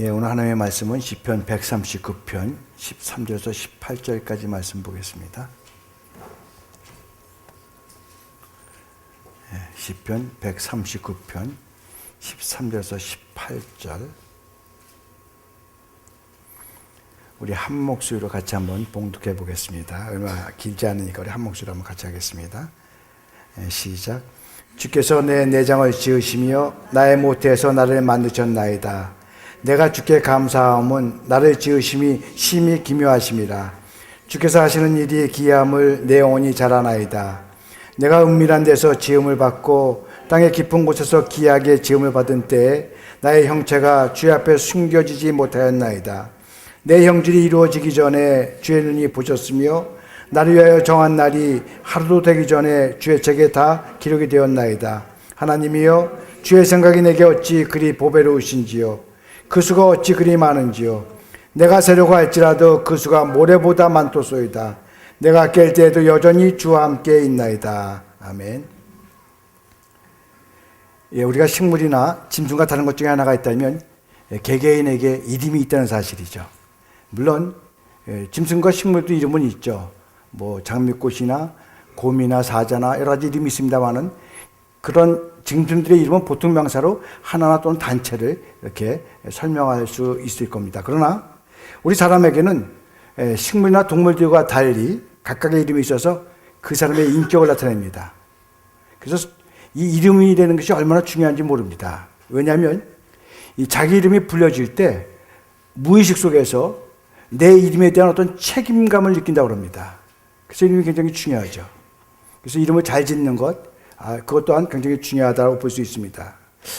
오늘 하나님의 말씀은 시편 139편 13절에서 18절까지 말씀 보겠습니다. 시편 139편 13절에서 18절 우리 한 목소리로 같이 한번 봉독해 보겠습니다. 얼마 길지 않으니까 우리 한 목소리로 한번 같이 하겠습니다. 시작. 주께서 내 내장을 지으시며 나의 모태에서 나를 만드셨나이다. 내가 주께 감사함은 나를 지으심이 심히 기묘하심이라. 주께서 하시는 일이 기이함을 내 영혼이 잘 아나이다. 내가 은밀한 데서 지음을 받고 땅의 깊은 곳에서 기이하게 지음을 받은 때에 나의 형체가 주의 앞에 숨겨지지 못하였나이다. 내 형질이 이루어지기 전에 주의 눈이 보셨으며 나를 위하여 정한 날이 하루도 되기 전에 주의 책에 다 기록이 되었나이다. 하나님이여, 주의 생각이 내게 어찌 그리 보배로우신지요. 그 수가 어찌 그리 많은지요. 내가 세려고 할지라도 그 수가 모래보다 많도소이다. 내가 깰 때에도 여전히 주와 함께 있나이다. 아멘. 우리가 식물이나 짐승과 다른 것 중에 하나가 있다면 개개인에게 이름이 있다는 사실이죠. 물론 짐승과 식물도 이름은 있죠. 뭐 장미꽃이나 곰이나 사자나 여러 가지 이름이 있습니다만은 그런 짐승들의 이름은 보통 명사로 하나나 또는 단체를 이렇게 설명할 수 있을 겁니다. 그러나 우리 사람에게는 식물이나 동물들과 달리 각각의 이름이 있어서 그 사람의 인격을 나타냅니다. 그래서 이 이름이라는 것이 얼마나 중요한지 모릅니다. 왜냐하면 이 자기 이름이 불려질 때 무의식 속에서 내 이름에 대한 어떤 책임감을 느낀다고 합니다. 그래서 이름이 굉장히 중요하죠. 그래서 이름을 잘 짓는 것, 그것 또한 굉장히 중요하다고 볼 수 있습니다.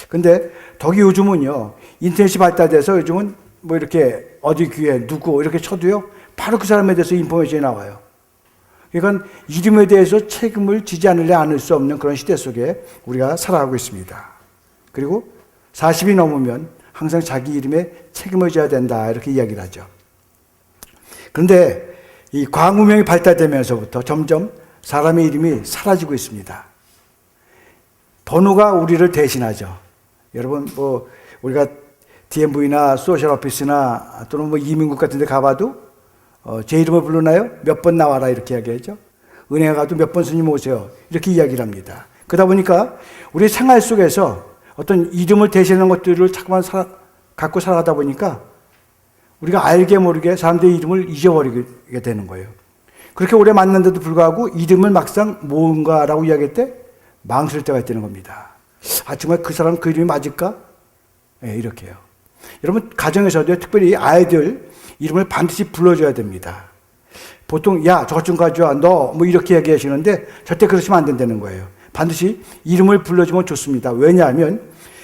근데 덕이 요즘은요, 인터넷이 발달돼서 요즘은 뭐 이렇게 어디 귀에 누구 이렇게 쳐도요, 바로 그 사람에 대해서 인포메이션이 나와요. 그러니까 이름에 대해서 책임을 지지 않을 수 없는 그런 시대 속에 우리가 살아가고 있습니다. 그리고 40이 넘으면 항상 자기 이름에 책임을 져야 된다, 이렇게 이야기를 하죠. 그런데 이 과학문명이 발달되면서부터 점점 사람의 이름이 사라지고 있습니다. 번호가 우리를 대신하죠. 여러분, 뭐, 우리가 DMV나 소셜오피스나 또는 뭐 이민국 같은 데 가봐도, 제 이름을 부르나요? 몇 번 나와라, 이렇게 이야기하죠. 은행에 가도 몇 번 스님 오세요. 이렇게 이야기를 합니다. 그러다 보니까 우리 생활 속에서 어떤 이름을 대신하는 것들을 자꾸만 갖고 살아가다 보니까 우리가 알게 모르게 사람들의 이름을 잊어버리게 되는 거예요. 그렇게 오래 만났는데도 불구하고 이름을 막상 뭔가라고 이야기할 때 망설일 때가 있다는 겁니다. 정말 그 사람 그 이름이 맞을까? 이렇게요. 여러분, 가정에서도 특별히 아이들 이름을 반드시 불러줘야 됩니다. 보통, 야, 저것 좀 가져와, 너, 뭐 이렇게 얘기하시는데 절대 그러시면 안 된다는 거예요. 반드시 이름을 불러주면 좋습니다. 왜냐하면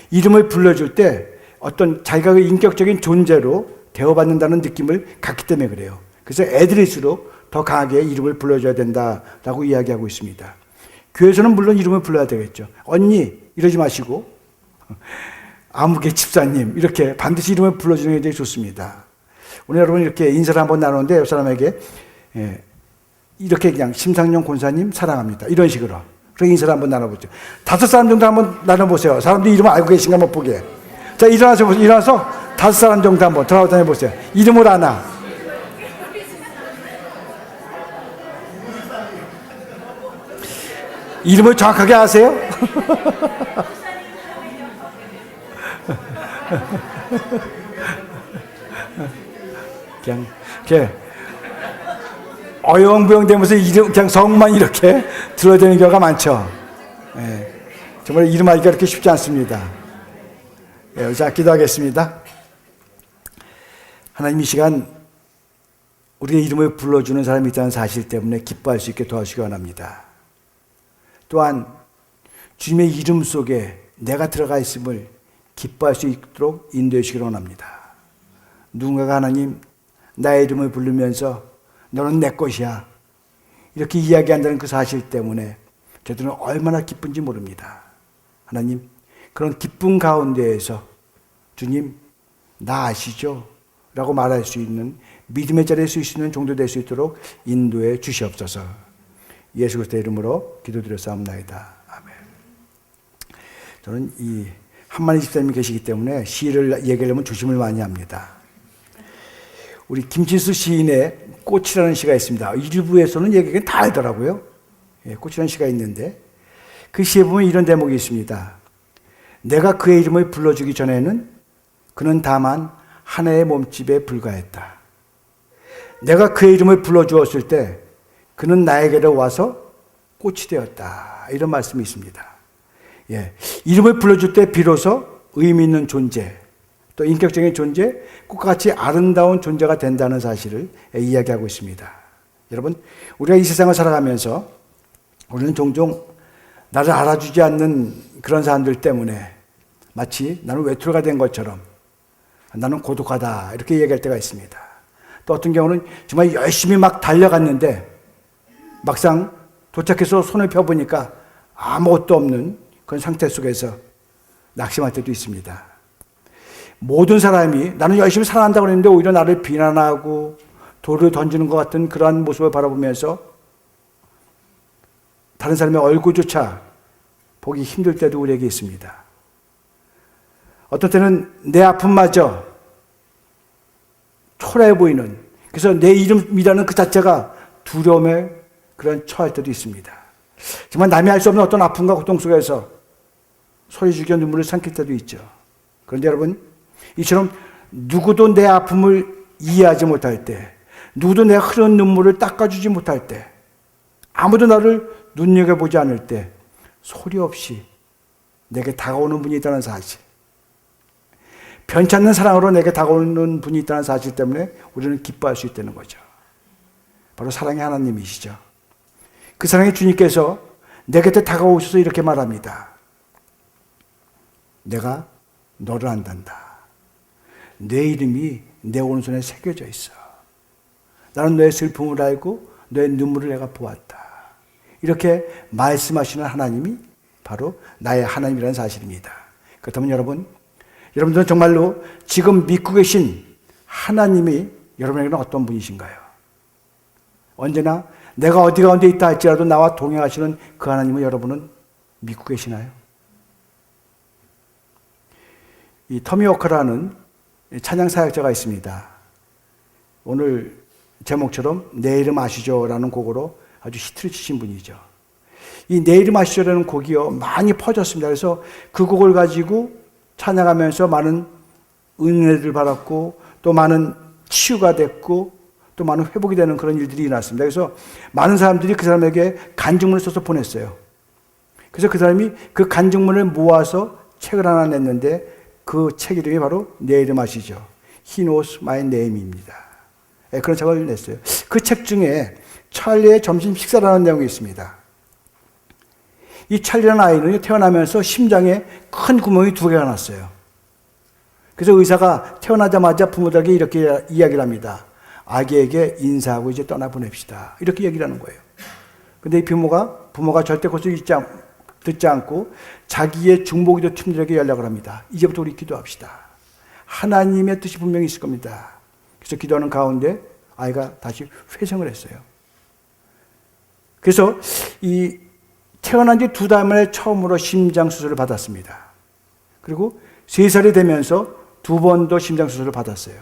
이름을 불러줄 때 어떤 자기가 인격적인 존재로 대우받는다는 느낌을 갖기 때문에 그래요. 그래서 애들일수록 더 강하게 이름을 불러줘야 된다라고 이야기하고 있습니다. 교회에서는 물론 이름을 불러야 되겠죠. 언니 이러지 마시고 아무개 집사님 이렇게 반드시 이름을 불러주는 게 되게 좋습니다. 오늘 여러분 이렇게 인사를 한번 나누는데 옆 사람에게 이렇게 그냥 심상용 권사님 사랑합니다, 이런 식으로 그렇게 인사를 한번 나눠보죠. 5사람 정도 한번 나눠보세요. 사람들이 이름을 알고 계신가 한번 보게. 자, 일어나서 5사람 정도 한번 돌아다녀 보세요. 이름을 아나? 이름을 정확하게 아세요? 그냥 이렇게 어영부영 되면서 이름 그냥 성만 이렇게 들어야 되는 경우가 많죠. 정말 이름 알기가 그렇게 쉽지 않습니다. 자, 기도하겠습니다. 하나님, 이 시간 우리의 이름을 불러주는 사람이 있다는 사실 때문에 기뻐할 수 있게 도와주시기 원합니다. 또한 주님의 이름 속에 내가 들어가 있음을 기뻐할 수 있도록 인도해 주시기 원합니다. 누군가가 하나님, 나의 이름을 부르면서 너는 내 것이야, 이렇게 이야기한다는 그 사실 때문에 저들은 얼마나 기쁜지 모릅니다. 하나님, 그런 기쁨 가운데에서 주님, 나 아시죠? 라고 말할 수 있는, 믿음의 자리에 설 수 있는 정도 될 수 있도록 인도해 주시옵소서. 예수 그리스도의 이름으로 기도드렸사옵나이다. 아멘. 저는 이 한만희 집사님이 계시기 때문에 시를 얘기하려면 조심을 많이 합니다. 우리 김진수 시인의 꽃이라는 시가 있습니다. 일부에서는 얘기가 다 알더라고요. 예, 꽃이라는 시가 있는데 그 시에 보면 이런 대목이 있습니다. 내가 그의 이름을 불러주기 전에는 그는 다만 하나의 몸집에 불과했다. 내가 그의 이름을 불러주었을 때 그는 나에게로 와서 꽃이 되었다. 이런 말씀이 있습니다. 예, 이름을 불러줄 때 비로소 의미 있는 존재, 또 인격적인 존재, 꽃과 같이 아름다운 존재가 된다는 사실을 이야기하고 있습니다. 여러분, 우리가 이 세상을 살아가면서 우리는 종종 나를 알아주지 않는 그런 사람들 때문에 마치 나는 외톨이가 된 것처럼 나는 고독하다 이렇게 얘기할 때가 있습니다. 또 어떤 경우는 정말 열심히 막 달려갔는데 막상 도착해서 손을 펴보니까 아무것도 없는 그런 상태 속에서 낙심할 때도 있습니다. 모든 사람이 나는 열심히 살아간다고 그랬는데 오히려 나를 비난하고 돌을 던지는 것 같은 그러한 모습을 바라보면서 다른 사람의 얼굴조차 보기 힘들 때도 우리에게 있습니다. 어떤 때는 내 아픔마저 초라해 보이는, 그래서 내 이름이라는 그 자체가 두려움에 그런 처할 때도 있습니다. 정말 남이 알 수 없는 어떤 아픔과 고통 속에서 소리 죽여 눈물을 삼킬 때도 있죠. 그런데 여러분, 이처럼 누구도 내 아픔을 이해하지 못할 때, 누구도 내 흐르는 눈물을 닦아주지 못할 때, 아무도 나를 눈여겨보지 않을 때 소리 없이 내게 다가오는 분이 있다는 사실, 변치 않는 사랑으로 내게 다가오는 분이 있다는 사실 때문에 우리는 기뻐할 수 있다는 거죠. 바로 사랑의 하나님이시죠. 그 사랑의 주님께서 내 곁에 다가오셔서 이렇게 말합니다. 내가 너를 안단다. 내 이름이 내 오른손에 새겨져 있어. 나는 너의 슬픔을 알고 너의 눈물을 내가 보았다. 이렇게 말씀하시는 하나님이 바로 나의 하나님이라는 사실입니다. 그렇다면 여러분들은 정말로 지금 믿고 계신 하나님이 여러분에게는 어떤 분이신가요? 언제나 내가 어디 가운데 있다 할지라도 나와 동행하시는 그 하나님을 여러분은 믿고 계시나요? 이 터미 워커라는 찬양 사역자가 있습니다. 오늘 제목처럼 내 이름 아시죠? 라는 곡으로 아주 히트를 치신 분이죠. 이 내 이름 아시죠라는 곡이요 많이 퍼졌습니다. 그래서 그 곡을 가지고 찬양하면서 많은 은혜를 받았고 또 많은 치유가 됐고 또 많은 회복이 되는 그런 일들이 일어났습니다. 그래서 많은 사람들이 그 사람에게 간증문을 써서 보냈어요. 그래서 그 사람이 그 간증문을 모아서 책을 하나 냈는데 그 책 이름이 바로 내 이름 아시죠? He knows my name입니다. 그런 책을 냈어요. 그 책 중에 찰리의 점심 식사라는 내용이 있습니다. 이 찰리라는 아이는 태어나면서 심장에 큰 구멍이 2개가 났어요. 그래서 의사가 태어나자마자 부모들에게 이렇게 이야기를 합니다. 아기에게 인사하고 이제 떠나보냅시다. 이렇게 얘기를 하는 거예요. 근데 이 부모가 절대 그것을 듣지 않고 자기의 중보기도 팀들에게 연락을 합니다. 이제부터 우리 기도합시다. 하나님의 뜻이 분명히 있을 겁니다. 그래서 기도하는 가운데 아이가 다시 회생을 했어요. 그래서 이 태어난 지 2달 만에 처음으로 심장 수술을 받았습니다. 그리고 3살이 되면서 2번도 심장 수술을 받았어요.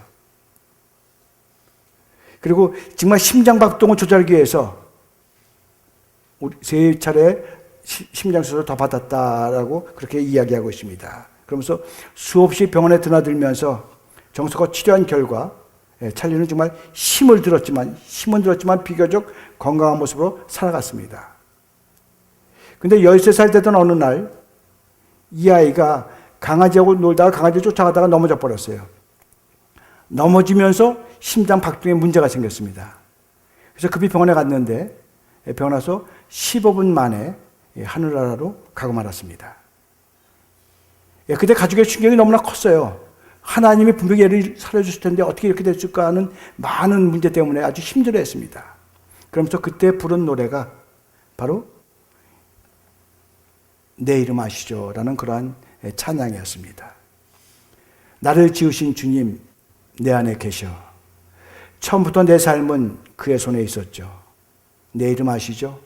그리고 정말 심장 박동을 조절하기 위해서 3차례 심장 수술을 더 받았다라고 그렇게 이야기하고 있습니다. 그러면서 수없이 병원에 드나들면서 정석껏 치료한 결과 찰리는 정말 힘은 들었지만 비교적 건강한 모습으로 살아갔습니다. 근데 13살 되던 어느 날 이 아이가 강아지하고 놀다가 강아지를 쫓아가다가 넘어져 버렸어요. 넘어지면서 심장 박동에 문제가 생겼습니다. 그래서 급히 병원에 갔는데 병원 와서 15분 만에 하늘나라로 가고 말았습니다. 그때 가족의 충격이 너무나 컸어요. 하나님이 분명히 얘를 살려주실 텐데 어떻게 이렇게 됐을까 하는 많은 문제 때문에 아주 힘들어했습니다. 그러면서 그때 부른 노래가 바로 내 이름 아시죠? 라는 그러한 찬양이었습니다. 나를 지으신 주님 내 안에 계셔. 처음부터 내 삶은 그의 손에 있었죠. 내 이름 아시죠?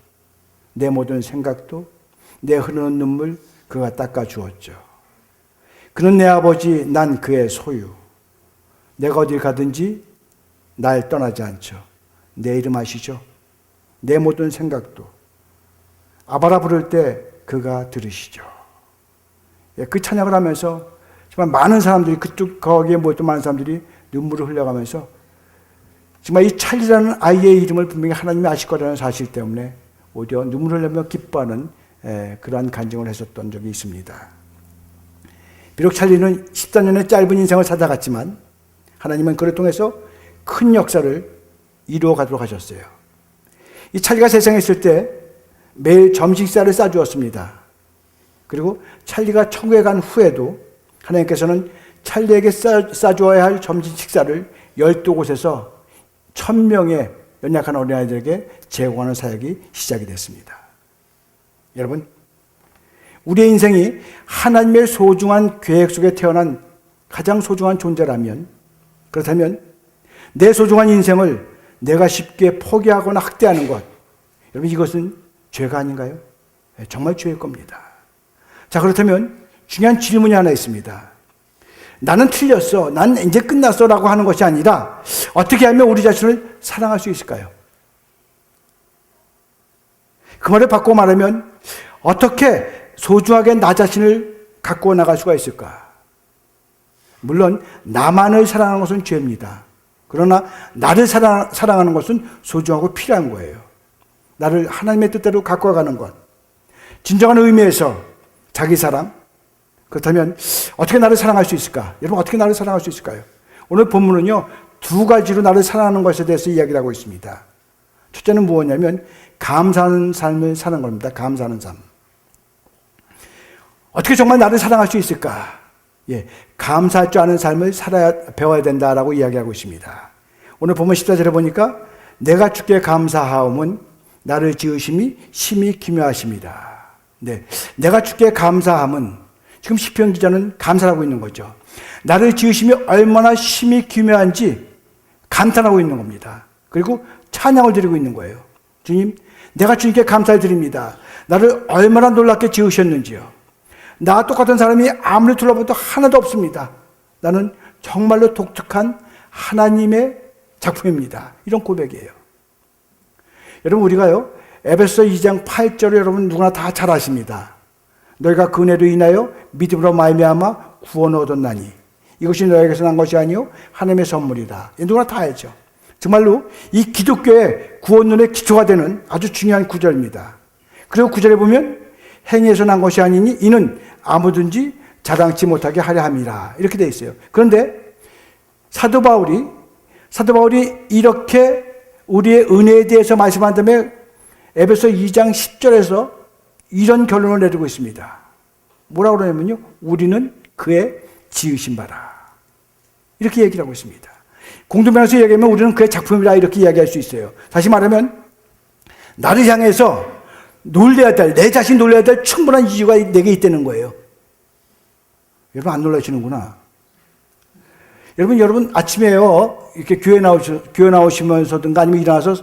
내 모든 생각도 내 흐르는 눈물 그가 닦아주었죠. 그는 내 아버지, 난 그의 소유. 내가 어딜 가든지 날 떠나지 않죠. 내 이름 아시죠? 내 모든 생각도. 아바라 부를 때 그가 들으시죠. 그 찬양을 하면서 정말 많은 사람들이, 거기에 모였던 많은 사람들이 눈물을 흘려가면서 정말 이 찰리라는 아이의 이름을 분명히 하나님이 아실 거라는 사실 때문에 오히려 눈물을 흘리며 기뻐하는 그러한 간증을 했었던 적이 있습니다. 비록 찰리는 14년의 짧은 인생을 살아갔지만 하나님은 그를 통해서 큰 역사를 이루어 가도록 하셨어요. 이 찰리가 세상에 있을 때 매일 점심 식사를 싸주었습니다. 그리고 찰리가 천국에 간 후에도 하나님께서는 찰리에게 싸주어야 할 점심 식사를 12곳에서 1000명의 연약한 어린아이들에게 제공하는 사역이 시작이 됐습니다. 여러분, 우리의 인생이 하나님의 소중한 계획 속에 태어난 가장 소중한 존재라면, 그렇다면 내 소중한 인생을 내가 쉽게 포기하거나 학대하는 것, 여러분 이것은 죄가 아닌가요? 정말 죄일 겁니다. 자, 그렇다면 중요한 질문이 하나 있습니다. 나는 틀렸어, 난 이제 끝났어 라고 하는 것이 아니라 어떻게 하면 우리 자신을 사랑할 수 있을까요? 그 말을 바꿔 말하면 어떻게 소중하게 나 자신을 갖고 나갈 수가 있을까? 물론 나만을 사랑하는 것은 죄입니다. 그러나 나를 사랑하는 것은 소중하고 필요한 거예요. 나를 하나님의 뜻대로 갖고 가는 것, 진정한 의미에서 자기 사랑. 그렇다면 어떻게 나를 사랑할 수 있을까? 여러분, 어떻게 나를 사랑할 수 있을까요? 오늘 본문은요 2가지로 나를 사랑하는 것에 대해서 이야기를 하고 있습니다. 첫째는 무엇이냐면 감사하는 삶을 사는 겁니다. 감사하는 삶. 어떻게 정말 나를 사랑할 수 있을까? 감사할 줄 아는 삶을 배워야 된다라고 이야기하고 있습니다. 오늘 보면 14절에 보니까 내가 주께 감사하옴은 나를 지으심이 심히 기묘하십니다. 내가 주께 감사함은 지금 시편 기자는 감사하고 있는 거죠. 나를 지으심이 얼마나 심히 기묘한지 감탄하고 있는 겁니다. 그리고 찬양을 드리고 있는 거예요. 주님, 내가 주님께 감사를 드립니다. 나를 얼마나 놀랍게 지으셨는지요. 나와 똑같은 사람이 아무리 둘러봐도 하나도 없습니다. 나는 정말로 독특한 하나님의 작품입니다. 이런 고백이에요. 여러분, 우리가요 에베소 2장 8절을 여러분 누구나 다 잘 아십니다. 너희가 그 은혜로 인하여 믿음으로 말미암아 구원을 얻었나니 이것이 너에게서 난 것이 아니요 하나님의 선물이다. 누구나 다 알죠. 정말로 이 기독교의 구원론의 기초가 되는 아주 중요한 구절입니다. 그리고 구절에 보면 행위에서 난 것이 아니니 이는 아무든지 자랑치 못하게 하려 함이라 이렇게 되어 있어요. 그런데 사도 바울이 이렇게 우리의 은혜에 대해서 말씀한 다음에 에베소 2장 10절에서 이런 결론을 내리고 있습니다. 뭐라고 그러냐면요, 우리는 그의 지으신 바라 이렇게 얘기를 하고 있습니다. 공동명에서 얘기하면 우리는 그의 작품이라 이렇게 이야기할 수 있어요. 다시 말하면 나를 향해서 놀래야 될, 내 자신 놀래야 될 충분한 이유가 내게 있다는 거예요. 여러분 안 놀라시는구나. 여러분 아침에요 이렇게 교회 나오시면서든가 아니면 일어나서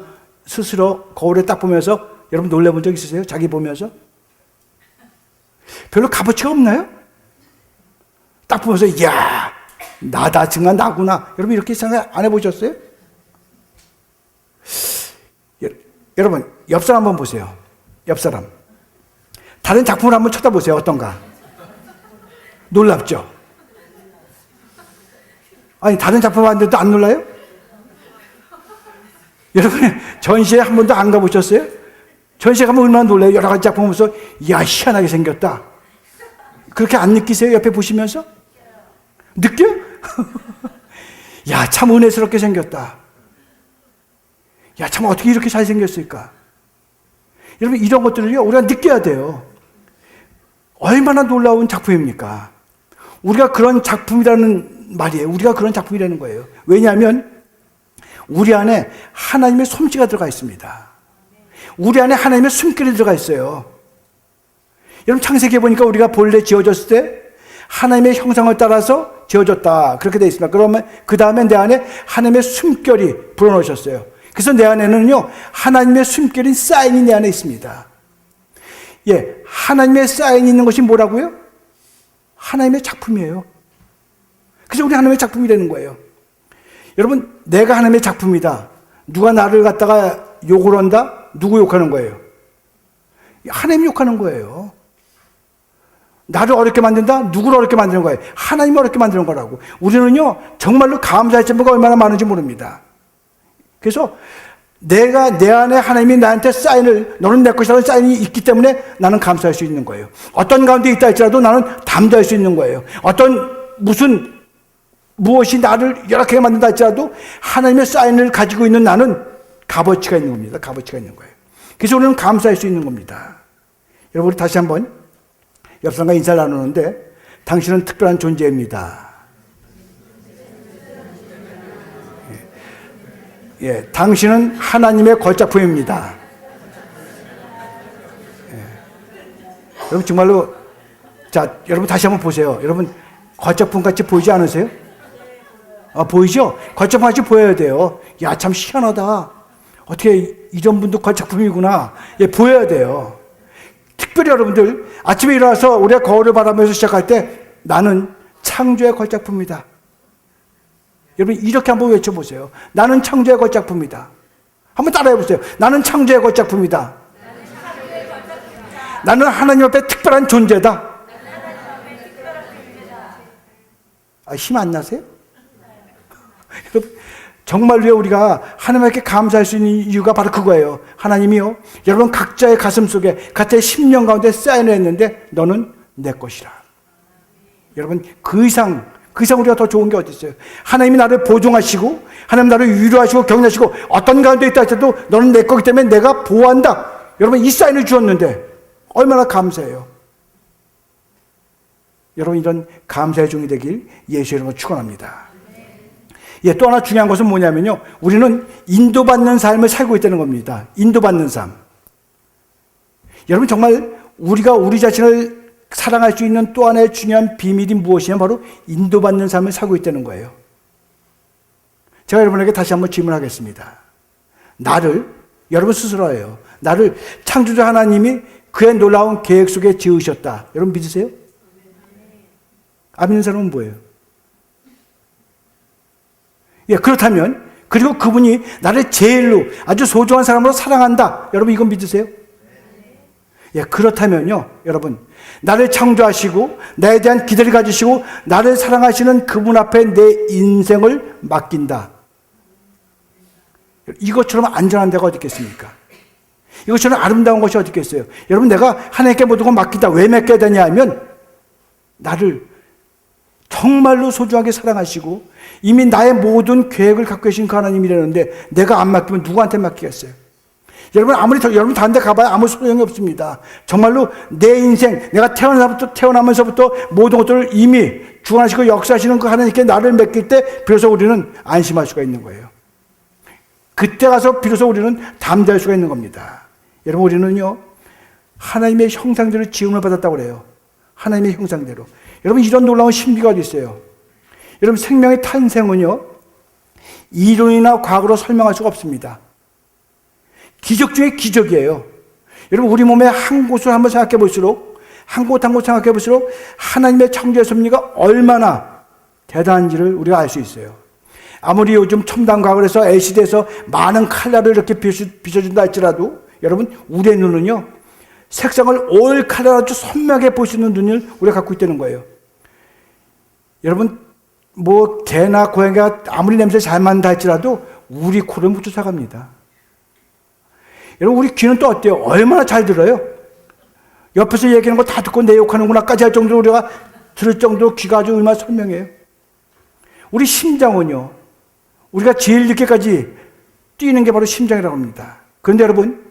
스스로 거울에 딱 보면서 여러분 놀래본 적 있으세요? 자기 보면서? 별로 값어치가 없나요? 딱 보면서 이야 나다 정말 나구나. 여러분 이렇게 생각 안 해보셨어요? 여러분 옆 사람 한번 보세요. 옆 사람 다른 작품을 한번 쳐다보세요. 어떤가? 놀랍죠? 아니 다른 작품 봤는데도 안 놀라요? 여러분 전시회 한 번도 안 가보셨어요? 전시회 가면 얼마나 놀라요? 여러 가지 작품 보면서 이야 희한하게 생겼다. 그렇게 안 느끼세요? 옆에 보시면서? 느껴? 야 참 은혜스럽게 생겼다. 야 참 어떻게 이렇게 잘생겼을까? 여러분 이런 것들을요 우리가 느껴야 돼요. 얼마나 놀라운 작품입니까? 우리가 그런 작품이라는 말이에요. 우리가 그런 작품이라는 거예요. 왜냐하면 우리 안에 하나님의 솜씨가 들어가 있습니다. 우리 안에 하나님의 숨결이 들어가 있어요. 여러분 창세기에 보니까 우리가 본래 지어졌을 때 하나님의 형상을 따라서 지어졌다 그렇게 되어 있습니다. 그러면 그 다음에 내 안에 하나님의 숨결이 불어넣으셨어요. 그래서 내 안에는요 하나님의 숨결인 사인이 내 안에 있습니다. 하나님의 사인이 있는 것이 뭐라고요? 하나님의 작품이에요. 그래서 우리 하나님의 작품이 되는 거예요. 여러분, 내가 하나님의 작품이다. 누가 나를 갖다가 욕을 한다? 누구 욕하는 거예요? 하나님 욕하는 거예요. 나를 어렵게 만든다? 누구를 어렵게 만드는 거예요? 하나님을 어렵게 만드는 거라고. 우리는요, 정말로 감사할 점이 얼마나 많은지 모릅니다. 그래서 내가 내 안에 하나님이 나한테 사인을, 너는 내 것이라는 사인이 있기 때문에 나는 감사할 수 있는 거예요. 어떤 가운데 있다 할지라도 나는 담대할 수 있는 거예요. 무엇이 나를 열악하게 만든다 할지라도 하나님의 사인을 가지고 있는 나는 값어치가 있는 겁니다. 값어치가 있는 거예요. 그래서 우리는 감사할 수 있는 겁니다. 여러분, 우리 다시 한번 옆 사람과 인사를 나누는데, 당신은 특별한 존재입니다. 예, 당신은 하나님의 걸작품입니다. 예. 여러분, 정말로, 자, 여러분 다시 한번 보세요. 여러분, 걸작품 같이 보이지 않으세요? 보이죠? 걸작품 같이 보여야 돼요. 야, 참 희한하다. 어떻게 이런 분도 걸작품이구나. 예, 보여야 돼요. 특별히 여러분들, 아침에 일어나서 우리가 거울을 바라보면서 시작할 때, 나는 창조의 걸작품이다. 여러분, 이렇게 한번 외쳐보세요. 나는 창조의 걸작품이다. 한번 따라해보세요. 나는 창조의 걸작품이다. 나는 하나님 앞에 특별한 존재다. 힘 안 나세요? 여러분, 정말로 우리가 하나님께 감사할 수 있는 이유가 바로 그거예요. 하나님이요, 여러분 각자의 가슴 속에, 각자의 심령 가운데 사인을 했는데 너는 내 것이라. 여러분, 그 이상 우리가 더 좋은 게 어디 있어요? 하나님이 나를 보존하시고, 하나님 나를 위로하시고 격려하시고, 어떤 가운데 있다 할지라도 너는 내 거기 때문에 내가 보호한다. 여러분, 이 사인을 주었는데 얼마나 감사해요. 여러분, 이런 감사의 종이 되길 예수 이름으로 축원합니다. 예, 또 하나 중요한 것은 뭐냐면요, 우리는 인도받는 삶을 살고 있다는 겁니다. 인도받는 삶. 여러분, 정말 우리가 우리 자신을 사랑할 수 있는 또 하나의 중요한 비밀이 무엇이냐, 바로 인도받는 삶을 살고 있다는 거예요. 제가 여러분에게 다시 한번 질문하겠습니다. 여러분 스스로예요. 나를 창조자 하나님이 그의 놀라운 계획 속에 지으셨다. 여러분 믿으세요? 안 믿는 사람은 뭐예요? 예, 그렇다면, 그리고 그분이 나를 제일로 아주 소중한 사람으로 사랑한다. 여러분 이건 믿으세요? 예, 그렇다면요, 여러분, 나를 창조하시고 나에 대한 기대를 가지시고 나를 사랑하시는 그분 앞에 내 인생을 맡긴다. 이것처럼 안전한 데가 어디 있겠습니까? 이것처럼 아름다운 것이 어디 있겠어요? 여러분, 내가 하나님께 모든 걸 맡긴다. 왜 맡겨야 되냐 하면, 나를 정말로 소중하게 사랑하시고 이미 나의 모든 계획을 갖고 계신 그 하나님이라는데 내가 안 맡기면 누구한테 맡기겠어요? 여러분, 여러분 다른 데 가봐야 아무 소용이 없습니다. 정말로 내 인생, 내가 태어나면서부터 모든 것들을 이미 주관하시고 역사하시는 그 하나님께 나를 맡길 때 비로소 우리는 안심할 수가 있는 거예요. 그때 가서 비로소 우리는 담대할 수가 있는 겁니다. 여러분, 우리는요, 하나님의 형상대로 지음을 받았다고 그래요. 하나님의 형상대로. 여러분, 이런 놀라운 신비가 어디 있어요? 여러분, 생명의 탄생은요, 이론이나 과학으로 설명할 수가 없습니다. 기적 중에 기적이에요. 여러분, 우리 몸의 한 곳을 한번 생각해 볼수록, 한 곳 한 곳 생각해 볼수록 하나님의 창조의 섭리가 얼마나 대단한지를 우리가 알 수 있어요. 아무리 요즘 첨단 과학을 해서 LCD에서 많은 칼라를 이렇게 비춰준다 할지라도, 여러분, 우리의 눈은요, 색상을 올 칼라로 아주 선명하게 볼 수 있는 눈을 우리가 갖고 있다는 거예요. 여러분, 개나 고양이가 아무리 냄새 잘 맡는다 할지라도 우리 코를 못 쫓아갑니다. 여러분, 우리 귀는 또 어때요? 얼마나 잘 들어요? 옆에서 얘기하는 거 다 듣고 내 욕하는구나까지 할 정도로 우리가 들을 정도로 귀가 아주 얼마나 선명해요. 우리 심장은요, 우리가 제일 늦게까지 뛰는 게 바로 심장이라고 합니다. 그런데 여러분,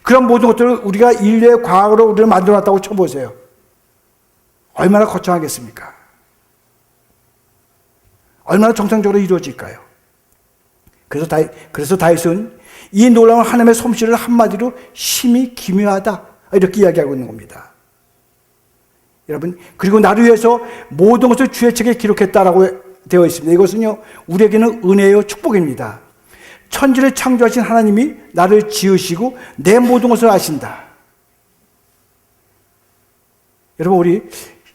그런 모든 것들을 우리가 인류의 과학으로 우리를 만들어놨다고 쳐보세요. 얼마나 거창하겠습니까? 얼마나 정상적으로 이루어질까요? 그래서 다윗은 이 놀라운 하나님의 솜씨를 한마디로 심히 기묘하다, 이렇게 이야기하고 있는 겁니다. 여러분, 그리고 나를 위해서 모든 것을 주의 책에 기록했다라고 되어 있습니다. 이것은요, 우리에게는 은혜요, 축복입니다. 천지를 창조하신 하나님이 나를 지으시고 내 모든 것을 아신다. 여러분, 우리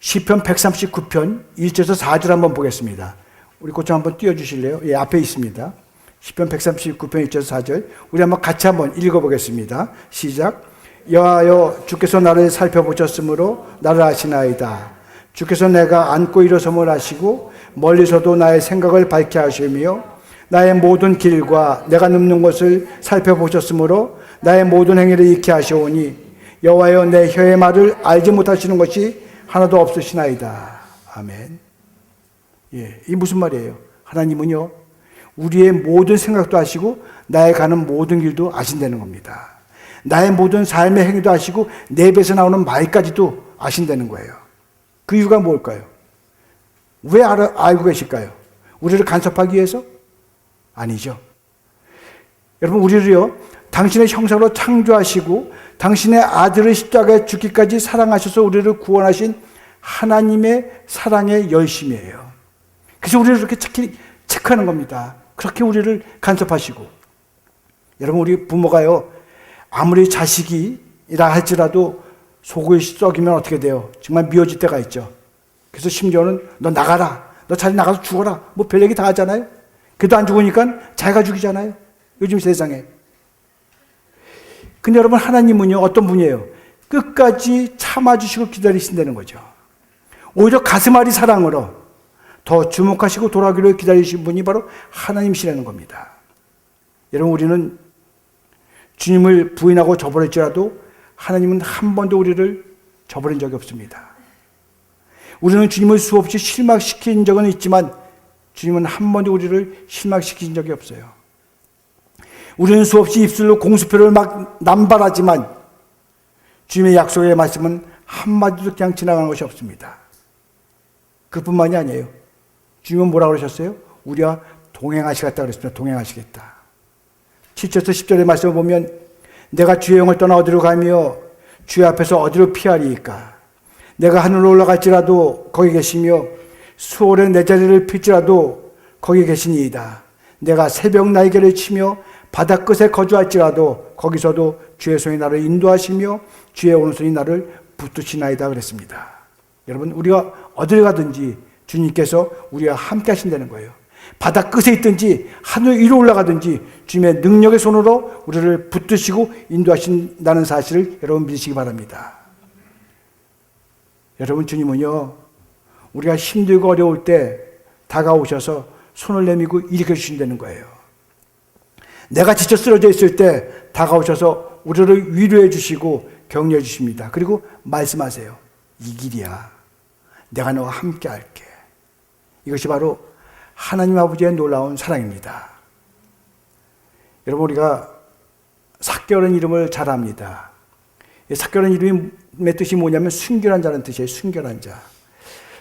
시편 139편 1절에서 4절 한번 보겠습니다. 우리 고참 한번 띄워주실래요? 예, 앞에 있습니다. 시편 139편 1절에서 4절 우리 한번 같이 한번 읽어보겠습니다. 시작. 여호와여 주께서 나를 살펴보셨으므로 나를 아시나이다. 주께서 내가 앉고 일어섬을 아시고 멀리서도 나의 생각을 밝게 하시며 나의 모든 길과 내가 눕는 곳을 살펴보셨으므로 나의 모든 행위를 익히 하시오니 여호와여 내 혀의 말을 알지 못하시는 것이 하나도 없으시나이다. 아멘. 예, 이 무슨 말이에요? 하나님은요 우리의 모든 생각도 아시고 나의 가는 모든 길도 아신다는 겁니다. 나의 모든 삶의 행위도 아시고 내 입에서 나오는 말까지도 아신다는 거예요. 그 이유가 뭘까요? 왜 알고 계실까요? 우리를 간섭하기 위해서? 아니죠. 여러분 우리를요 당신의 형상으로 창조하시고 당신의 아들을 십자가에 죽기까지 사랑하셔서 우리를 구원하신 하나님의 사랑의 열심이에요. 그래서 우리를 그렇게 체크하는 겁니다. 그렇게 우리를 간섭하시고. 여러분 우리 부모가요 아무리 자식이라 할지라도 속을 썩이면 어떻게 돼요? 정말 미워질 때가 있죠. 그래서 심지어는 너 나가라, 너 자리 나가서 죽어라, 뭐 별 얘기 다 하잖아요. 그래도 안 죽으니까 자기가 죽이잖아요. 요즘 세상에. 근데 여러분 하나님은요 어떤 분이에요? 끝까지 참아주시고 기다리신다는 거죠. 오히려 가슴앓이 사랑으로 더 주목하시고 돌아오기를 기다리신 분이 바로 하나님이시라는 겁니다. 여러분 우리는 주님을 부인하고 저버릴지라도 하나님은 한 번도 우리를 저버린 적이 없습니다. 우리는 주님을 수없이 실망시킨 적은 있지만 주님은 한 번도 우리를 실망시킨 적이 없어요. 우리는 수없이 입술로 공수표를 막 남발하지만 주님의 약속의 말씀은 한마디도 그냥 지나가는 것이 없습니다. 그뿐만이 아니에요. 주님은 뭐라고 그러셨어요? 우리와 동행하시겠다 그랬습니다. 동행하시겠다. 7절에서 10절의 말씀을 보면 내가 주의 영을 떠나 어디로 가며 주의 앞에서 어디로 피하리이까? 내가 하늘로 올라갈지라도 거기 계시며 수월에 내 자리를 필지라도 거기 계시니이다. 내가 새벽 날개를 치며 바다 끝에 거주할지라도 거기서도 주의 손이 나를 인도하시며 주의 오른손이 나를 붙드시나이다 그랬습니다. 여러분 우리가 어디를 가든지 주님께서 우리와 함께 하신다는 거예요. 바다 끝에 있든지 하늘 위로 올라가든지 주님의 능력의 손으로 우리를 붙드시고 인도하신다는 사실을 여러분 믿으시기 바랍니다. 여러분 주님은요 우리가 힘들고 어려울 때 다가오셔서 손을 내밀고 일으켜 주신다는 거예요. 내가 지쳐 쓰러져 있을 때 다가오셔서 우리를 위로해 주시고 격려해 주십니다. 그리고 말씀하세요. 이 길이야. 내가 너와 함께 할게. 이것이 바로 하나님 아버지의 놀라운 사랑입니다. 여러분 우리가 삭개라는 이름을 잘 압니다. 삭개라는 이름의 뜻이 뭐냐면 순결한 자라는 뜻이에요. 순결한 자.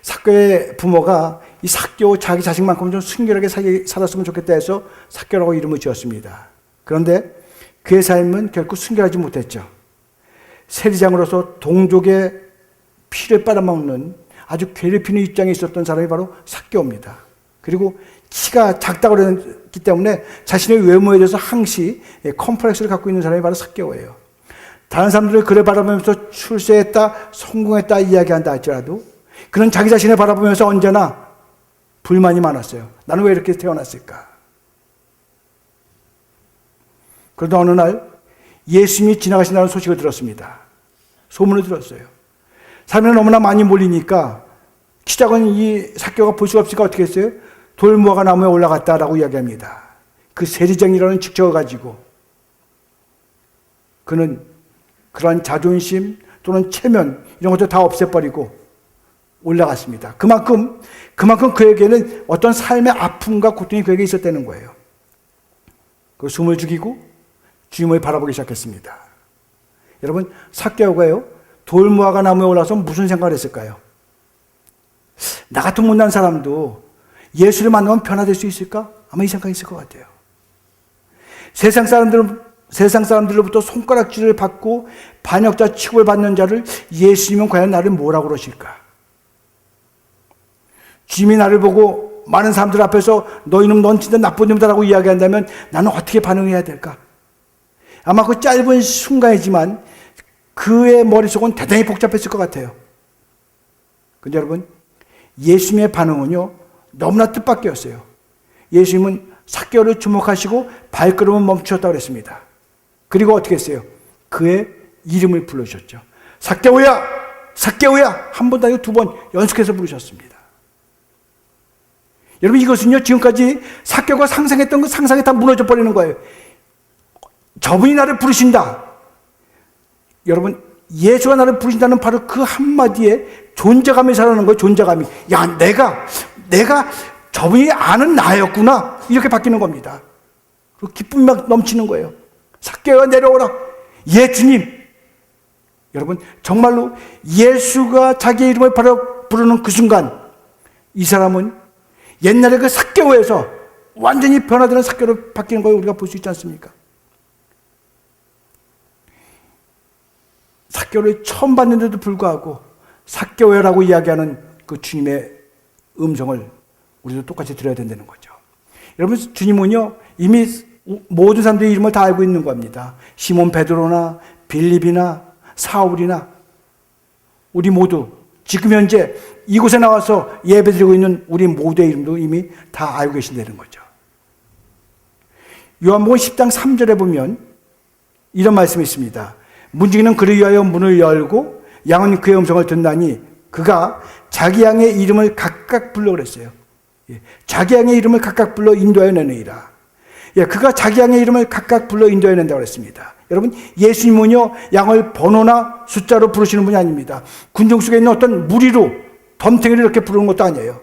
삭개의 부모가 이 삭개 자기 자식만큼 좀 순결하게 살았으면 좋겠다 해서 삭개라고 이름을 지었습니다. 그런데 그의 삶은 결코 순결하지 못했죠. 세리장으로서 동족의 피를 빨아먹는 아주 괴롭히는 입장에 있었던 사람이 바로 삭개오입니다. 그리고 키가 작다고 그랬기 때문에 자신의 외모에 대해서 항시 컴플렉스를 갖고 있는 사람이 바로 삭개오예요. 다른 사람들을 그를 바라보면서 출세했다, 성공했다 이야기한다 할지라도 그는 자기 자신을 바라보면서 언제나 불만이 많았어요. 나는 왜 이렇게 태어났을까? 그러다 어느 날 예수님이 지나가신다는 소식을 들었습니다. 소문을 들었어요. 사람이 너무나 많이 몰리니까 키 작은 이 삭개오가 볼 수가 없으니까 어떻게 했어요? 돌무화과 나무에 올라갔다라고 이야기합니다. 그 세리장이라는 직책을 가지고 그는 그러한 자존심 또는 체면 이런 것도 다 없애버리고 올라갔습니다. 그만큼 그에게는 어떤 삶의 아픔과 고통이 그에게 있었다는 거예요. 그 숨을 죽이고 주님을 바라보기 시작했습니다. 여러분 삭개오가요 돌무화과 나무에 올라서 무슨 생각을 했을까요? 나 같은 못난 사람도 예수를 만나면 변화될 수 있을까? 아마 이 생각이 있을 것 같아요. 세상 사람들로부터 손가락질을 받고 반역자 취급을 받는 자를 예수님은 과연 나를 뭐라고 그러실까? 주님이 나를 보고 많은 사람들 앞에서 너 이놈 넌 진짜 나쁜 놈이다라고 이야기한다면 나는 어떻게 반응해야 될까? 아마 그 짧은 순간이지만 그의 머릿속은 대단히 복잡했을 것 같아요. 근데 여러분, 예수님의 반응은요, 너무나 뜻밖이었어요. 예수님은 삭개오를 주목하시고 발걸음을 멈추었다고 그랬습니다. 그리고 어떻게 했어요? 그의 이름을 불러주셨죠. 삭개오야! 삭개오야! 한 번도 아니고 두 번 연속해서 부르셨습니다. 여러분, 이것은요, 지금까지 삭개오가 상상했던 그 상상이 다 무너져 버리는 거예요. 저분이 나를 부르신다. 여러분, 예수가 나를 부르신다는 바로 그 한마디에 존재감이 살아나는 거예요. 존재감이. 야, 내가 저분이 아는 나였구나. 이렇게 바뀌는 겁니다. 그리고 기쁨이 막 넘치는 거예요. 삭개오야, 내려오라. 예, 주님. 여러분, 정말로 예수가 자기의 이름을 바로 부르는 그 순간, 이 사람은 옛날에 그 삭개오에서 완전히 변화되는 삭개오로 바뀌는 걸 우리가 볼 수 있지 않습니까? 삭개오를 처음 봤는데도 불구하고 삭개오야라고 이야기하는 그 주님의 음성을 우리도 똑같이 들어야 된다는 거죠. 여러분, 주님은요, 이미 모든 사람들의 이름을 다 알고 있는 겁니다. 시몬 베드로나 빌립이나 사울이나 우리 모두 지금 현재 이곳에 나와서 예배드리고 있는 우리 모두의 이름도 이미 다 알고 계신다는 거죠. 요한복음 10장 3절에 보면 이런 말씀이 있습니다. 문지기는 그를 위하여 문을 열고 양은 그의 음성을 듣나니 그가 자기 양의 이름을 각각 불러 그랬어요. 자기 양의 이름을 각각 불러 인도하여 내느니라. 그가 자기 양의 이름을 각각 불러 인도하여 낸다고 그랬습니다. 여러분, 예수님은요, 양을 번호나 숫자로 부르시는 분이 아닙니다. 군중 속에 있는 어떤 무리로, 덤탱이를 이렇게 부르는 것도 아니에요.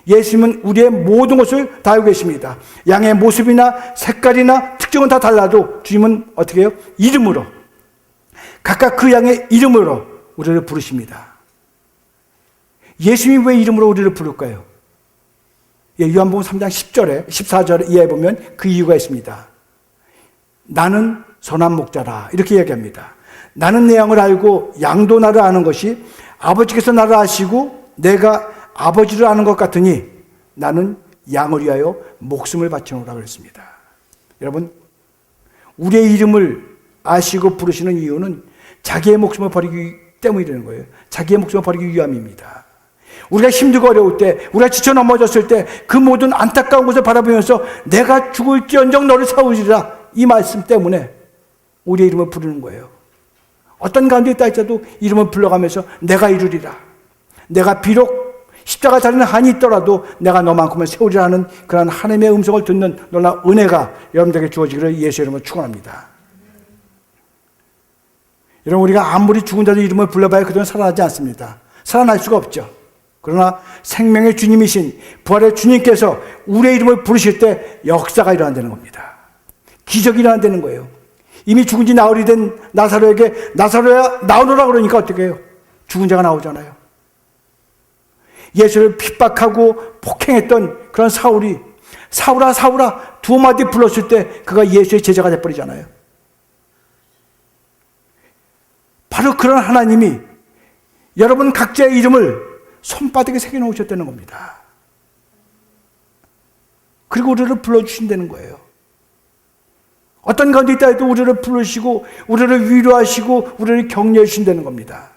예수님은 우리의 모든 것을 다 알고 계십니다. 양의 모습이나 색깔이나 특징은 다 달라도 주님은 어떻게 해요? 이름으로, 각각 그 양의 이름으로 우리를 부르십니다. 예수님이 왜 이름으로 우리를 부를까요? 요한복음 3장 10절에 14절 이하에 보면 그 이유가 있습니다. 나는 선한 목자라 이렇게 이야기합니다. 나는 내 양을 알고 양도 나를 아는 것이 아버지께서 나를 아시고 내가 아버지를 아는 것 같으니 나는 양을 위하여 목숨을 바치노라 그랬습니다. 여러분, 우리의 이름을 아시고 부르시는 이유는 자기의 목숨을 버리기 때문이라는 거예요. 자기의 목숨을 버리기 위함입니다. 우리가 힘들고 어려울 때, 우리가 지쳐 넘어졌을 때 그 모든 안타까운 것을 바라보면서 내가 죽을지언정 너를 사우리라, 이 말씀 때문에 우리의 이름을 부르는 거예요. 어떤 가운데 있다 할지라도 이름을 불러가면서 내가 이루리라, 내가 비록 십자가 자리는 한이 있더라도 내가 너만큼을 세우리라 하는 그런 하나님의 음성을 듣는 놀라운 은혜가 여러분들에게 주어지기를 예수의 이름으로 축원합니다. 여러분, 우리가 아무리 죽은 자들 이름을 불러봐야 그들은 살아나지 않습니다. 살아날 수가 없죠. 그러나 생명의 주님이신 부활의 주님께서 우리의 이름을 부르실 때 역사가 일어난다는 겁니다. 기적이 일어난다는 거예요. 이미 죽은 지 나흘이 된 나사로에게 나사로야 나오너라 그러니까 어떻게 해요? 죽은 자가 나오잖아요. 예수를 핍박하고 폭행했던 그런 사울이 사울아 사울아 두 마디 불렀을 때 그가 예수의 제자가 돼버리잖아요. 바로 그런 하나님이 여러분 각자의 이름을 손바닥에 새겨놓으셨다는 겁니다. 그리고 우리를 불러주신다는 거예요. 어떤 가운데 있다 해도 우리를 부르시고 우리를 위로하시고 우리를 격려해 주신다는 겁니다.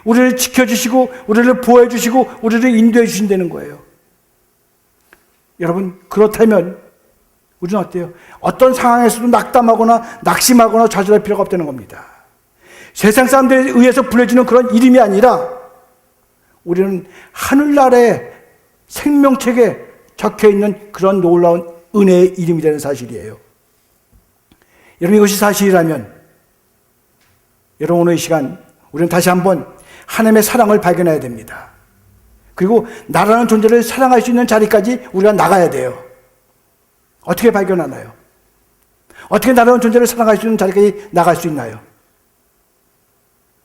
우리를 지켜주시고 우리를 보호해 주시고 우리를 인도해 주신다는 거예요. 여러분, 그렇다면 우리는 어때요? 어떤 상황에서도 낙담하거나 낙심하거나 좌절할 필요가 없다는 겁니다. 세상 사람들에 의해서 불려지는 그런 이름이 아니라 우리는 하늘나라의 생명책에 적혀있는 그런 놀라운 은혜의 이름이 되는 사실이에요. 여러분, 이것이 사실이라면 여러분, 오늘 이 시간 우리는 다시 한번 하나님의 사랑을 발견해야 됩니다. 그리고 나라는 존재를 사랑할 수 있는 자리까지 우리가 나가야 돼요. 어떻게 발견하나요? 어떻게 나라는 존재를 사랑할 수 있는 자리까지 나갈 수 있나요?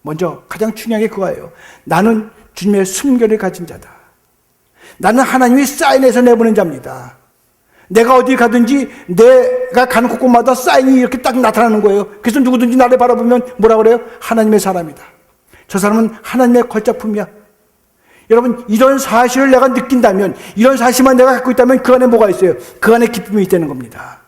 먼저 가장 중요한 게 그거예요. 나는 주님의 순결을 가진 자다. 나는 하나님이 사인해서 내보낸 자입니다. 내가 어디 가든지 내가 가는 곳곳마다 사인이 이렇게 딱 나타나는 거예요. 그래서 누구든지 나를 바라보면 뭐라 그래요? 하나님의 사람이다. 저 사람은 하나님의 걸작품이야. 여러분, 이런 사실을 내가 느낀다면, 이런 사실만 내가 갖고 있다면 그 안에 뭐가 있어요? 그 안에 기쁨이 있다는 겁니다.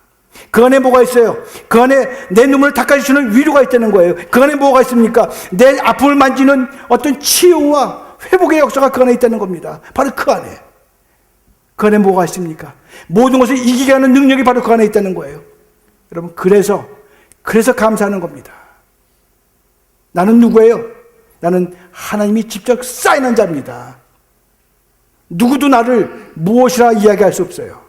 그 안에 뭐가 있어요? 그 안에 내 눈물을 닦아주시는 위로가 있다는 거예요. 그 안에 뭐가 있습니까? 내 아픔을 만지는 어떤 치유와 회복의 역사가 그 안에 있다는 겁니다. 바로 그 안에. 그 안에 뭐가 있습니까? 모든 것을 이기게 하는 능력이 바로 그 안에 있다는 거예요. 여러분, 그래서 감사하는 겁니다. 나는 누구예요? 나는 하나님이 직접 사인한 자입니다. 누구도 나를 무엇이라 이야기할 수 없어요.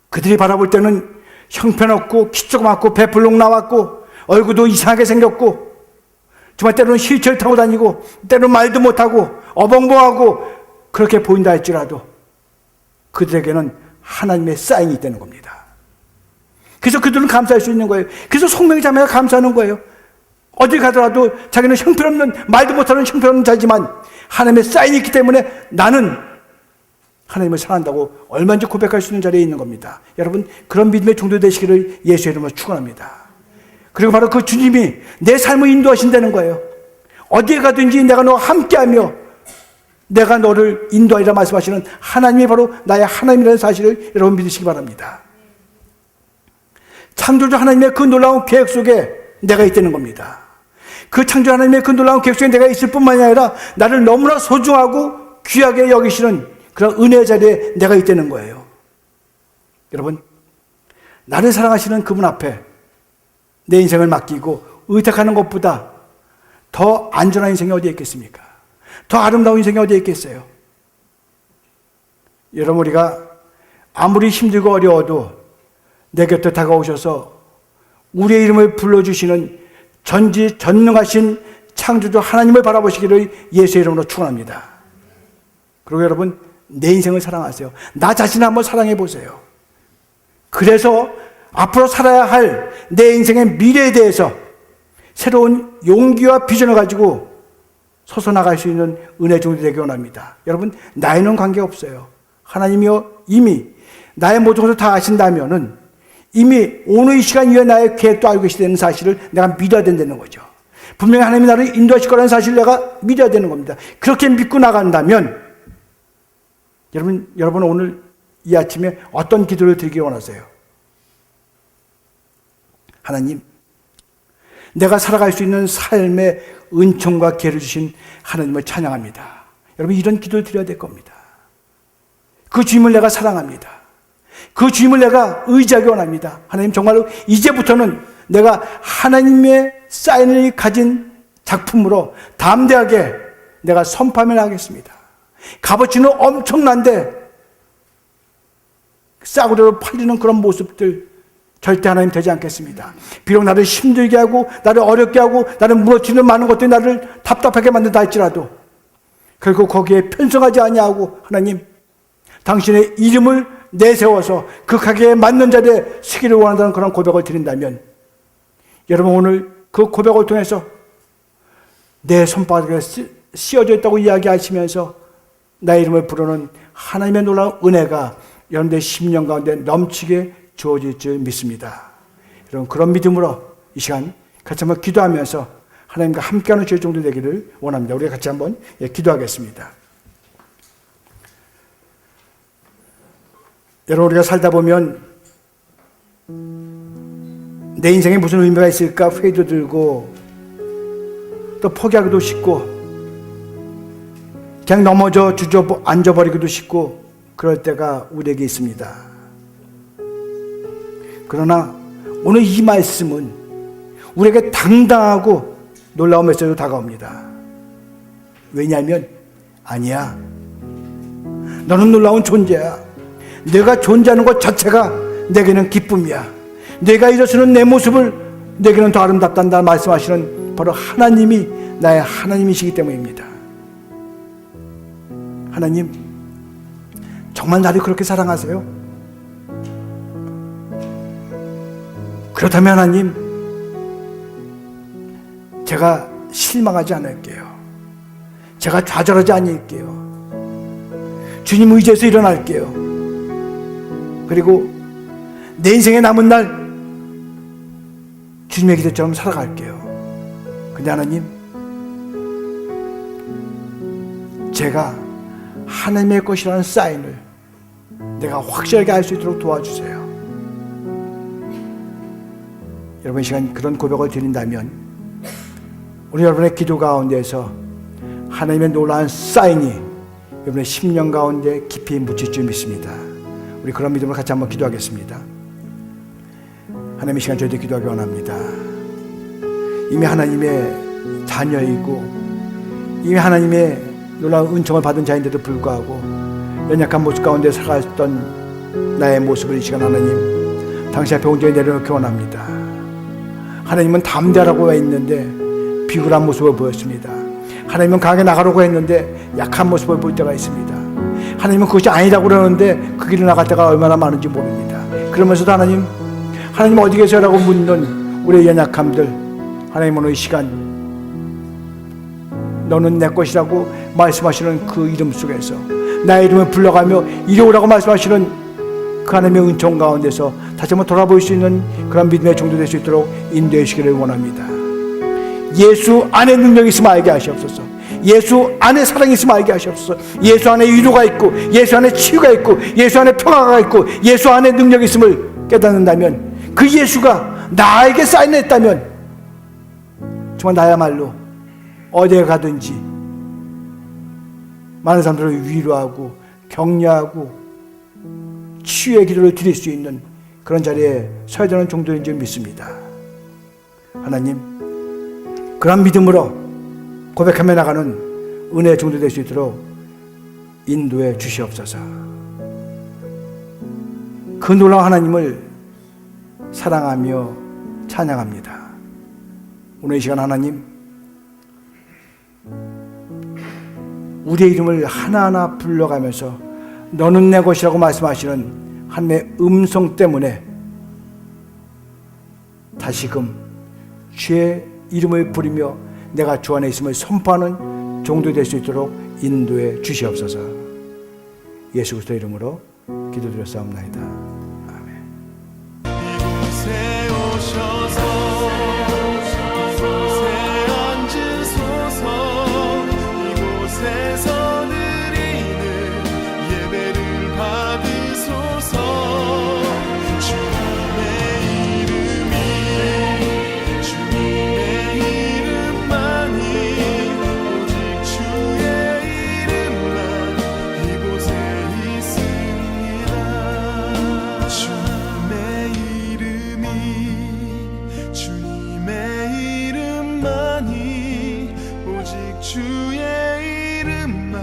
그들이 바라볼 때는 형편없고 키 조그맣고 배불룩 나왔고 얼굴도 이상하게 생겼고 정말 때로는 휠체어를 타고 다니고 때로는 말도 못하고 어벙벙하고 그렇게 보인다 할지라도 그들에게는 하나님의 사인이 있다는 겁니다. 그래서 그들은 감사할 수 있는 거예요. 그래서 송명의 자매가 감사하는 거예요. 어디 가더라도 자기는 형편없는, 말도 못하는 형편없는 자지만 하나님의 사인이 있기 때문에 나는 하나님을 사랑한다고 얼마든지 고백할 수 있는 자리에 있는 겁니다. 여러분, 그런 믿음의 종도 되시기를 예수의 이름으로 축원합니다. 그리고 바로 그 주님이 내 삶을 인도하신다는 거예요. 어디에 가든지 내가 너와 함께하며 내가 너를 인도하리라 말씀하시는 하나님이 바로 나의 하나님이라는 사실을 여러분 믿으시기 바랍니다. 창조주 하나님의 그 놀라운 계획 속에 내가 있다는 겁니다. 그 창조 하나님의 그 놀라운 계획 속에 내가 있을 뿐만이 아니라 나를 너무나 소중하고 귀하게 여기시는 그런 은혜의 자리에 내가 있다는 거예요. 여러분, 나를 사랑하시는 그분 앞에 내 인생을 맡기고 의탁하는 것보다 더 안전한 인생이 어디에 있겠습니까? 더 아름다운 인생이 어디에 있겠어요? 여러분, 우리가 아무리 힘들고 어려워도 내 곁에 다가오셔서 우리의 이름을 불러주시는 전지전능하신 창조주 하나님을 바라보시기를 예수의 이름으로 축원합니다. 그리고 여러분, 내 인생을 사랑하세요. 나 자신을 한번 사랑해 보세요. 그래서 앞으로 살아야 할 내 인생의 미래에 대해서 새로운 용기와 비전을 가지고 서서 나갈 수 있는 은혜 종이 되기 원합니다. 여러분, 나이는 관계없어요. 하나님이요 이미 나의 모든 것을 다 아신다면은 이미 오늘 이 시간 이후에 나의 계획도 알고 계시다는 사실을 내가 믿어야 된다는 거죠. 분명히 하나님이 나를 인도하실 거라는 사실을 내가 믿어야 되는 겁니다. 그렇게 믿고 나간다면 여러분 오늘 이 아침에 어떤 기도를 드리기 원하세요? 하나님, 내가 살아갈 수 있는 삶의 은총과 기회를 주신 하나님을 찬양합니다. 여러분, 이런 기도를 드려야 될 겁니다. 그 주님을 내가 사랑합니다. 그 주님을 내가 의지하기 원합니다. 하나님, 정말로 이제부터는 내가 하나님의 사인을 가진 작품으로 담대하게 내가 선포하며 나가겠습니다. 값어치는 엄청난데 싸구려로 팔리는 그런 모습들 절대 하나님 되지 않겠습니다. 비록 나를 힘들게 하고 나를 어렵게 하고 나를 무너뜨리는 많은 것들이 나를 답답하게 만든다 할지라도 결국 거기에 편성하지 아니하고 하나님, 당신의 이름을 내세워서 그 가게에 맞는 자리에 서기를 원한다는 그런 고백을 드린다면 여러분, 오늘 그 고백을 통해서 내 손바닥에 씌어져 있다고 이야기하시면서 나의 이름을 부르는 하나님의 놀라운 은혜가 여러분들의 심령 가운데 넘치게 주어질 줄 믿습니다. 여러분, 그런 믿음으로 이 시간 같이 한번 기도하면서 하나님과 함께하는 주의 종들 되기를 원합니다. 우리가 같이 한번 기도하겠습니다. 여러분, 우리가 살다 보면 내 인생에 무슨 의미가 있을까 회의도 들고 또 포기하기도 쉽고 그냥 넘어져 앉아버리기도 쉽고 그럴 때가 우리에게 있습니다. 그러나 오늘 이 말씀은 우리에게 당당하고 놀라운 메시지로 다가옵니다. 왜냐하면 아니야, 너는 놀라운 존재야. 내가 존재하는 것 자체가 내게는 기쁨이야. 내가 일어서는 내 모습을 내게는 더 아름답단다 말씀하시는 바로 하나님이 나의 하나님이시기 때문입니다. 하나님, 정말 나를 그렇게 사랑하세요? 그렇다면 하나님, 제가 실망하지 않을게요. 제가 좌절하지 않을게요. 주님 의지해서 일어날게요. 그리고 내 인생의 남은 날 주님의 기대처럼 살아갈게요. 근데 하나님, 제가 하나님의 것이라는 사인을 내가 확실하게 알 수 있도록 도와주세요. 여러분, 이 시간 그런 고백을 드린다면 우리 여러분의 기도 가운데에서 하나님의 놀라운 사인이 여러분의 심령 가운데 깊이 묻힐 줄 믿습니다. 우리 그런 믿음으로 같이 한번 기도하겠습니다. 하나님의 시간 저희들 기도하기 원합니다. 이미 하나님의 자녀이고 이미 하나님의 놀라운 은총을 받은 자인데도 불구하고 연약한 모습 가운데 살아갔던 나의 모습을 이 시간 하나님 당신 앞에 온전히 내려놓기 원합니다. 하나님은 담대하라고 했는데 비굴한 모습을 보였습니다. 하나님은 강하게 나가려고 했는데 약한 모습을 볼 때가 있습니다. 하나님은 그것이 아니라고 그러는데 그 길을 나갈 때가 얼마나 많은지 모릅니다. 그러면서도 하나님 어디 계세요? 라고 묻는 우리의 연약함들, 하나님 오늘 이 시간 너는 내 것이라고 말씀하시는 그 이름 속에서 나의 이름을 불러가며 이리 오라고 말씀하시는 그 하나님의 은총 가운데서 다시 한번 돌아볼 수 있는 그런 믿음의 종도 될 수 있도록 인도해 주시기를 원합니다. 예수 안에 능력이 있으면 알게 하시옵소서. 예수 안에 사랑이 있으면 알게 하시옵소서. 예수 안에 위로가 있고 예수 안에 치유가 있고 예수 안에 평화가 있고 예수 안에 능력이 있음을 깨닫는다면 그 예수가 나에게 사인했다면 정말 나야말로 어디에 가든지 많은 사람들을 위로하고 격려하고 치유의 기도를 드릴 수 있는 그런 자리에 서야 되는 정도인 줄 믿습니다. 하나님 그런 믿음으로 고백하며 나가는 은혜의 정도 될 수 있도록 인도해 주시옵소서. 그 놀라운 하나님을 사랑하며 찬양합니다. 오늘 이 시간 하나님 우리의 이름을 하나하나 불러가면서 너는 내 것이라고 말씀하시는 하나님의 음성 때문에 다시금 주의 이름을 부리며 내가 주 안에 있음을 선포하는 정도 될 수 있도록 인도해 주시옵소서. 예수 그리스도 이름으로 기도드렸사옵나이다. 아멘. 이곳에 오셔서 이곳에 앉으소서. 이곳에서 드리는 예배를 받으소서. 주의 이름만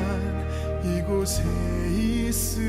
이곳에 있으